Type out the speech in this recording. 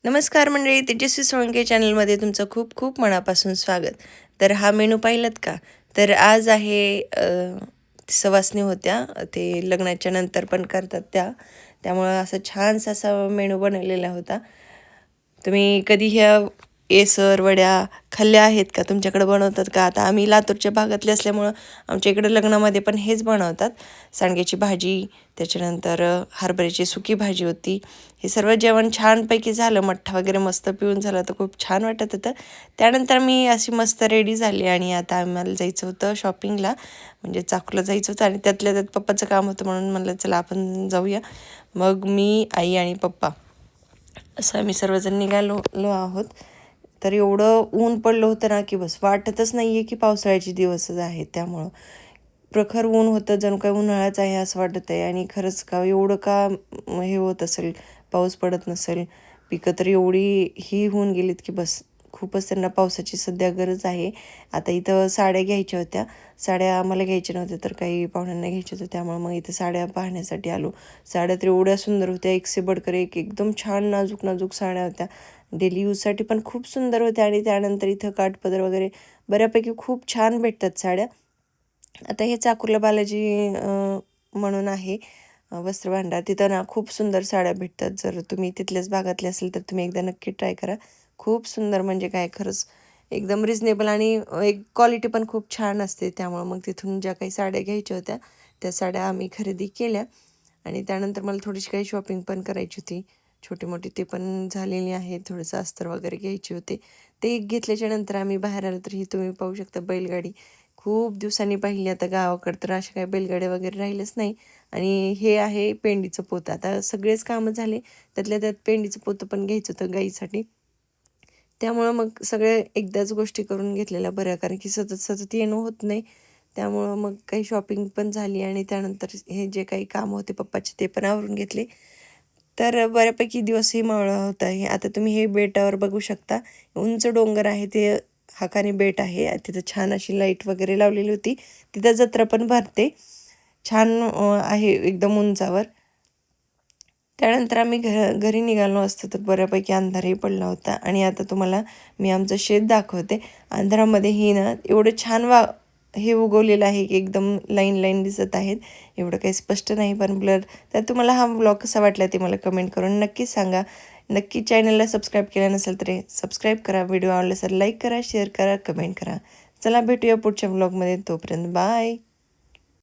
नमस्कार मंडळी, तेजस्वी सोळंके चॅनलमध्ये तुमचं खूप खूप मनापासून स्वागत. तर हा मेनू पाहिलात का? तर आज आहे सवासणी होत्या, ते लग्नाच्या नंतर पण करतात त्यामुळं असं छानसा असा मेनू बनवलेला होता. तुम्ही कधी ह्या येसर वड्या खाल्ल्या आहेत का? तुमच्याकडे बनवतात का? आता आम्ही लातूरच्या भागातले असल्यामुळं आमच्या इकडे लग्नामध्ये पण हेच बनवतात. सांडग्याची भाजी, त्याच्यानंतर हरभऱ्याची सुकी भाजी होती. हे सर्व जेवण छानपैकी झालं, मठ्ठा वगैरे मस्त पिऊन झालं तर खूप छान वाटत होतं. त्यानंतर मी अशी मस्त रेडी झाली आणि आता आम्हाला जायचं होतं शॉपिंगला, म्हणजे चाकूला जायचं होतं आणि त्यातल्या त्यात पप्पाचं काम होतं म्हणून म्हणलं चला आपण जाऊया. मग मी, आई आणि पप्पा असं आम्ही सर्वजण निघालो आहोत. तर एवढं ऊन पडलं होतं ना की बस वाटतच नाही आहे की पावसाळ्याचे दिवसच आहेत. त्यामुळं प्रखर ऊन होतं, जणू काय उन्हाळाच आहे असं वाटत आहे. आणि खरंच का एवढं का हे होत असेल, पाऊस पडत नसेल, पिकं तर एवढी ही होऊन गेलीत की बस खूपच त्यांना पावसाची सध्या गरज आहे. आता इथं साड्या घ्यायच्या होत्या, साड्या आम्हाला घ्यायच्या नव्हत्या तर काही पाहुण्यांना घ्यायच्या होत्या, त्यामुळे मग इथं साड्या पाहण्यासाठी आलो. साड्या तर एवढ्या सुंदर होत्या, एक से बडकर एक, एकदम छान नाजूक नाजूक साड्या होत्या. डेली यूजसाठी पण खूप सुंदर होत्या आणि त्यानंतर इथं काठपदर वगैरे बऱ्यापैकी खूप छान भेटतात साड्या. आता हे चाकूरला बालाजी म्हणून आहे वस्त्रभांडार, तिथं ना खूप सुंदर साड्या भेटतात. जर तुम्ही तिथल्याच भागातले असेल तर तुम्ही एकदा नक्की ट्राय करा. खूप सुंदर म्हणजे काय, खरंच एकदम रिजनेबल आणि एक क्वालिटी पण खूप छान असते. त्यामुळं मग तिथून ज्या काही साड्या घ्यायच्या होत्या त्या साड्या आम्ही खरेदी केल्या. आणि त्यानंतर मला थोडीशी काही शॉपिंग पण करायची होती, छोटी मोठी, ते पण झालेली आहे. थोडंसं अस्तर वगैरे घ्यायचे होते, ते घेतल्याच्या नंतर आम्ही बाहेर आलो. तर ही तुम्ही पाहू शकता बैलगाडी, खूप दिवसांनी पाहिली. आता गावाकडं तर अशा काही बैलगाड्या वगैरे राहिलेच नाही. आणि हे आहे पेंडीचं पोतं. आता सगळेच कामं झाले, त्यातल्या त्यात पेंडीचं पोतं पण घ्यायचं होतं गाईसाठी. त्यामुळं मग सगळे एकदाच गोष्टी करून घेतलेल्या बऱ्या, कारण की सतत सतत येणं होत नाही. त्यामुळं मग काही शॉपिंग पण झाली आणि त्यानंतर हे जे काही कामं होते पप्पाचे ते पण आवरून घेतले. तर बऱ्यापैकी दिवसही मावळा होता. हे आता तुम्ही हे बेटावर बघू शकता, उंच डोंगर आहे ते, हाकानी बेट आहे. तिथं छान अशी लाईट वगैरे लावलेली होती. तिथं जत्रा पण भरते, छान आहे एकदम उंचावर. त्यानंतर आम्ही घरी निघालो असतो तर बऱ्यापैकी अंधारही पडला होता. आणि आता तुम्हाला मी आमचं शेत दाखवते. अंधारामध्येही ना एवढं छान हे उगवलेलं आहे की एकदम लाईन लाईन दिसत आहेत. एवढं काही स्पष्ट नाही पण ब्लर. तर तुम्हाला हा व्लॉग कसा वाटला ते मला कमेंट करून नक्कीच सांगा. नक्की चॅनलला सबस्क्राईब केलं नसेल तर सबस्क्राईब करा. व्हिडिओ आवडला तर लाईक करा, शेअर करा, कमेंट करा. चला भेटूया पुढच्या व्लॉगमध्ये. तोपर्यंत बाय.